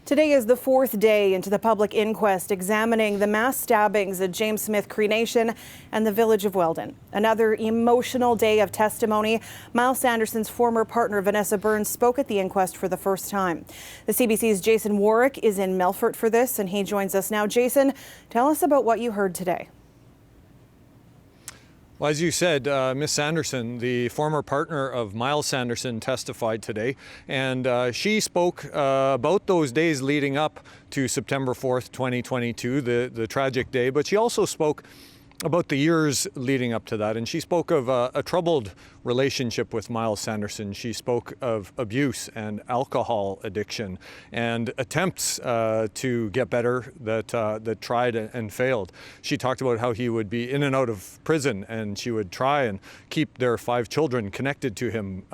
Today is the fourth day into the public inquest examining the mass stabbings at James Smith Cree Nation and the village of Weldon. Another emotional day of testimony. Myles Sanderson's former partner Vanessa Burns spoke at the inquest for the first time. The CBC's Jason Warwick is in Melfort for this, and he joins us now. Jason, tell us about what you heard today. Well, as you said, Ms. Sanderson, the former partner of Myles Sanderson, testified today, and she spoke about those days leading up to September 4th, 2022, the tragic day, but she also spoke about the years leading up to that, and she spoke of a troubled relationship with Myles Sanderson. She spoke of abuse and alcohol addiction and attempts to get better that tried and failed. She talked about how he would be in and out of prison, and she would try and keep their 5 children connected to him,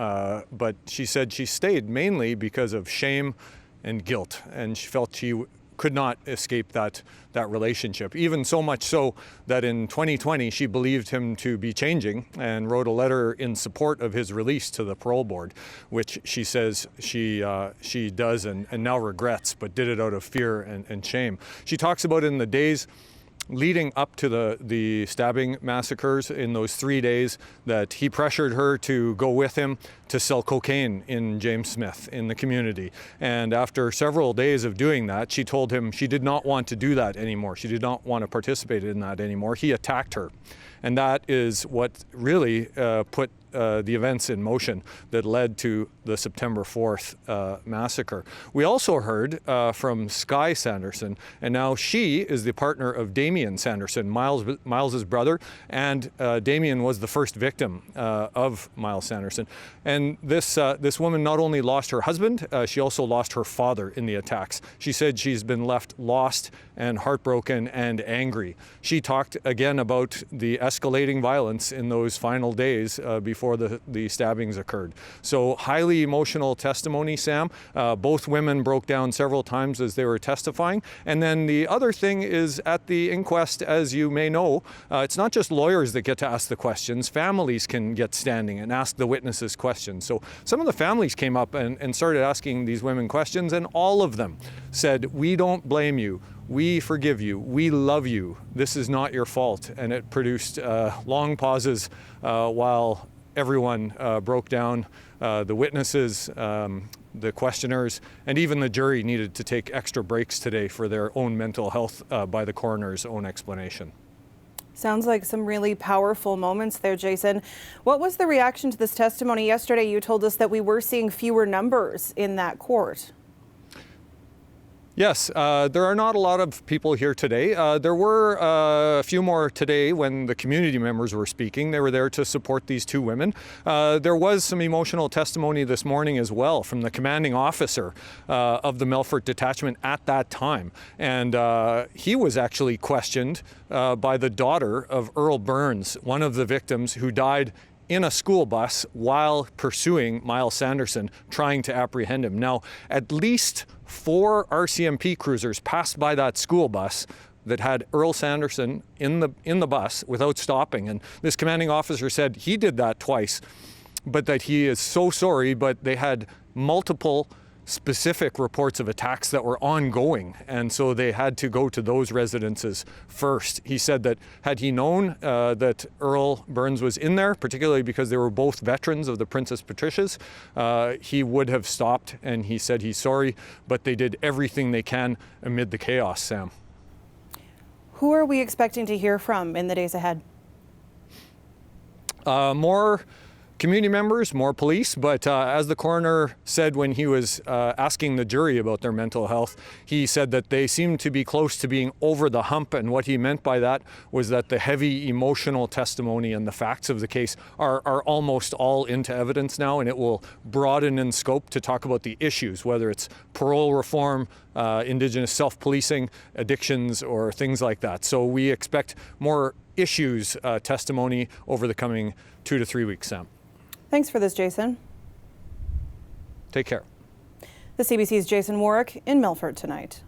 but she said she stayed mainly because of shame and guilt, and she felt she could not escape that relationship, even so much so that in 2020 she believed him to be changing and wrote a letter in support of his release to the parole board, which she says she does and now regrets, but did it out of fear and shame. She talks about in the days leading up to the stabbing massacres, in those 3 days, that he pressured her to go with him to sell cocaine in James Smith in the community. And after several days of doing that, she told him she did not want to do that anymore. She did not want to participate in that anymore. He attacked her. And that is what really put the events in motion that led to the September 4th massacre. We also heard from Skye Sanderson, and now she is the partner of Damien Sanderson, Myles's brother, and Damien was the first victim of Myles Sanderson. And this woman not only lost her husband, she also lost her father in the attacks. She said she's been left lost and heartbroken and angry. She talked again about the escalating violence in those final days before the stabbings occurred. So highly emotional testimony, Sam. Both women broke down several times as they were testifying. And then the other thing is, at the inquest, as you may know, it's not just lawyers that get to ask the questions. Families can get standing and ask the witnesses questions. So some of the families came up and started asking these women questions, and all of them said, "We don't blame you. We forgive you. We love you. This is not your fault." And it produced long pauses while everyone broke down. The witnesses, the questioners, and even the jury needed to take extra breaks today for their own mental health by the coroner's own explanation. Sounds like some really powerful moments there, Jason. What was the reaction to this testimony yesterday? You told us that we were seeing fewer numbers in that court. Yes, there are not a lot of people here today. There were a few more today when the community members were speaking. They were there to support these 2 women. There was some emotional testimony this morning as well from the commanding officer of the Melfort detachment at that time. And he was actually questioned by the daughter of Earl Burns, one of the victims who died in a school bus while pursuing Myles Sanderson, trying to apprehend him. Now, at least 4 RCMP cruisers passed by that school bus that had Earl Sanderson in the bus without stopping. And this commanding officer said he did that twice, but that he is so sorry, but they had multiple specific reports of attacks that were ongoing, and so they had to go to those residences first. He said that had he known that Earl Burns was in there, particularly because they were both veterans of the Princess Patricias, he would have stopped, and he said he's sorry, but they did everything they can amid the chaos, Sam. Who are we expecting to hear from in the days ahead? More community members, more police, but as the coroner said when he was asking the jury about their mental health, he said that they seemed to be close to being over the hump, and what he meant by that was that the heavy emotional testimony and the facts of the case are almost all into evidence now, and it will broaden in scope to talk about the issues, whether it's parole reform, Indigenous self-policing, addictions, or things like that. So we expect more issues testimony over the coming 2 to 3 weeks, Sam. Thanks for this, Jason. Take care. The CBC's Jason Warwick in Melfort tonight.